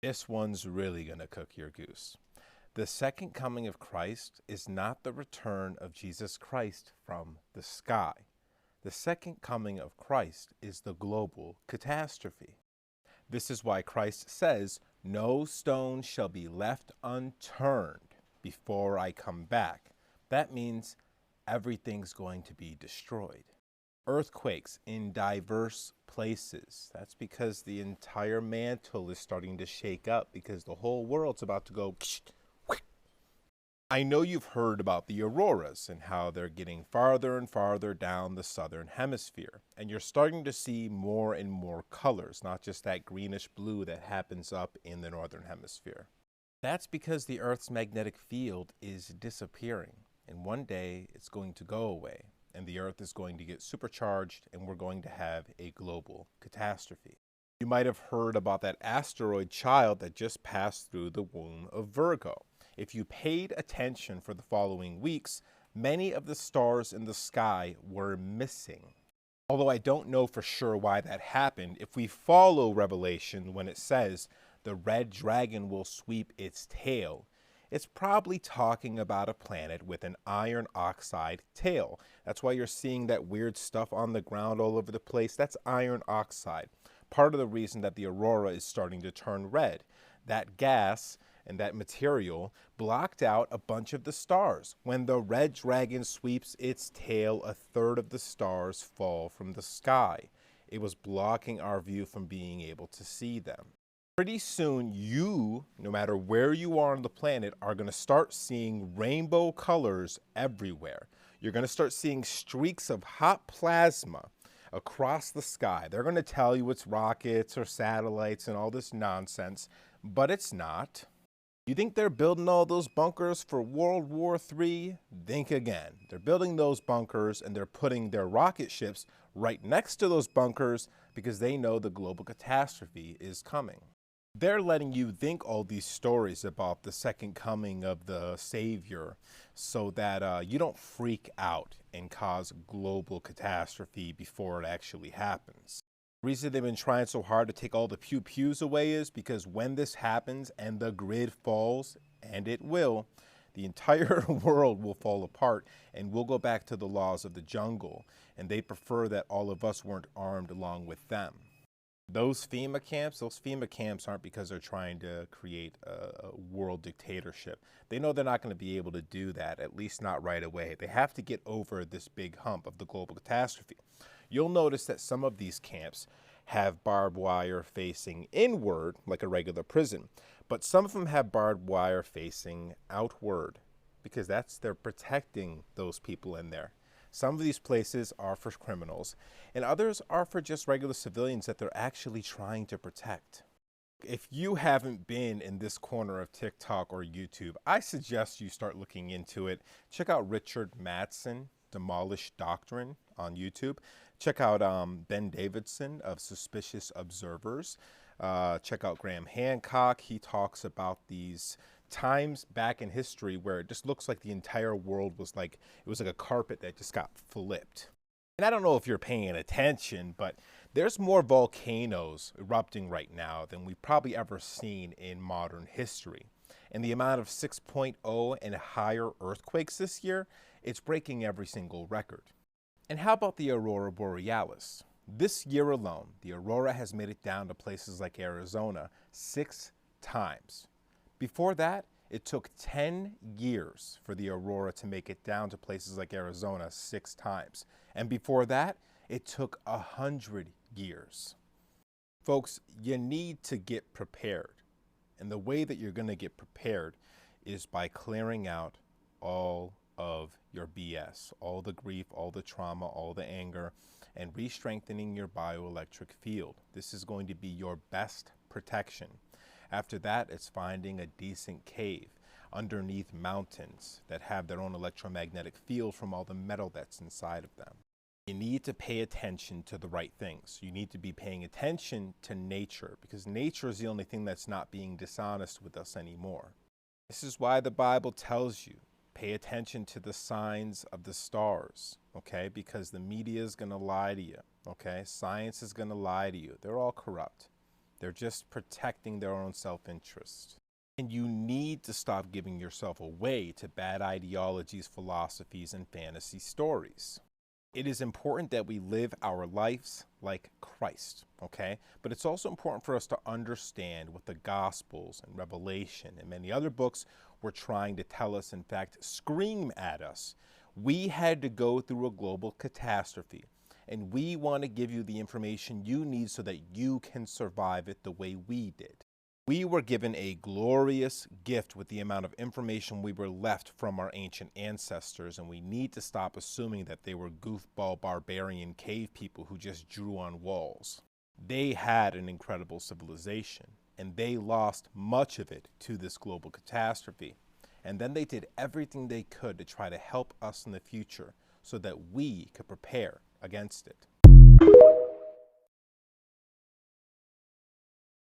This one's really going to cook your goose. The second coming of Christ is not the return of Jesus Christ from the sky. The second coming of Christ is the global catastrophe. This is why Christ says, "No stone shall be left unturned before I come back." That means everything's going to be destroyed. Earthquakes in diverse places. That's because the entire mantle is starting to shake up because the whole world's about to go. I know you've heard about the auroras and how they're getting farther and farther down the southern hemisphere. And you're starting to see more and more colors, not just that greenish blue that happens up in the northern hemisphere. That's because the Earth's magnetic field is disappearing. And one day it's going to go away. And the Earth is going to get supercharged, and we're going to have a global catastrophe. You might have heard about that asteroid child that just passed through the womb of Virgo. If you paid attention for the following weeks, many of the stars in the sky were missing. Although I don't know for sure why that happened, if we follow Revelation when it says the red dragon will sweep its tail, it's probably talking about a planet with an iron oxide tail. That's why you're seeing that weird stuff on the ground all over the place. That's iron oxide. Part of the reason that the aurora is starting to turn red. That gas and that material blocked out a bunch of the stars. When the red dragon sweeps its tail, a third of the stars fall from the sky. It was blocking our view from being able to see them. Pretty soon, you, no matter where you are on the planet, are going to start seeing rainbow colors everywhere. You're going to start seeing streaks of hot plasma across the sky. They're going to tell you it's rockets or satellites and all this nonsense, but it's not. You think they're building all those bunkers for World War III? Think again. They're building those bunkers and they're putting their rocket ships right next to those bunkers because they know the global catastrophe is coming. They're letting you think all these stories about the second coming of the Savior so that you don't freak out and cause global catastrophe before it actually happens. The reason they've been trying so hard to take all the pew-pews away is because when this happens and the grid falls, and it will, the entire world will fall apart and we'll go back to the laws of the jungle. And they prefer that all of us weren't armed along with them. Those FEMA camps aren't because they're trying to create a world dictatorship. They know they're not going to be able to do that, at least not right away. They have to get over this big hump of the global catastrophe. You'll notice that some of these camps have barbed wire facing inward, like a regular prison, but some of them have barbed wire facing outward because they're protecting those people in there. Some of these places are for criminals, and others are for just regular civilians that they're actually trying to protect. If you haven't been in this corner of TikTok or YouTube, I suggest you start looking into it. Check out Richard Mattson, Demolish Doctrine on YouTube. Check out Ben Davidson of Suspicious Observers. Check out Graham Hancock. He talks about these times back in history where it just looks like the entire world was like, it was like a carpet that just got flipped. And I don't know if you're paying attention, but there's more volcanoes erupting right now than we've probably ever seen in modern history. And the amount of 6.0 and higher earthquakes this year, it's breaking every single record. And how about the Aurora Borealis? This year alone, the aurora has made it down to places like Arizona 6 times. Before that, it took 10 years for the aurora to make it down to places like Arizona 6 times. And before that, it took 100 years. Folks, you need to get prepared. And the way that you're going to get prepared is by clearing out all of your BS, all the grief, all the trauma, all the anger, and re-strengthening your bioelectric field. This is going to be your best protection. After that, it's finding a decent cave underneath mountains that have their own electromagnetic field from all the metal that's inside of them. You need to pay attention to the right things. You need to be paying attention to nature because nature is the only thing that's not being dishonest with us anymore. This is why the Bible tells you, pay attention to the signs of the stars, okay? Because the media is going to lie to you, okay? Science is going to lie to you. They're all corrupt. They're just protecting their own self-interest. And you need to stop giving yourself away to bad ideologies, philosophies, and fantasy stories. It is important that we live our lives like Christ, okay? But it's also important for us to understand what the Gospels and Revelation and many other books were trying to tell us, in fact, scream at us. We had to go through a global catastrophe, and we want to give you the information you need so that you can survive it the way we did. We were given a glorious gift with the amount of information we were left from our ancient ancestors, and we need to stop assuming that they were goofball barbarian cave people who just drew on walls. They had an incredible civilization, and they lost much of it to this global catastrophe. And then they did everything they could to try to help us in the future so that we could prepare against it.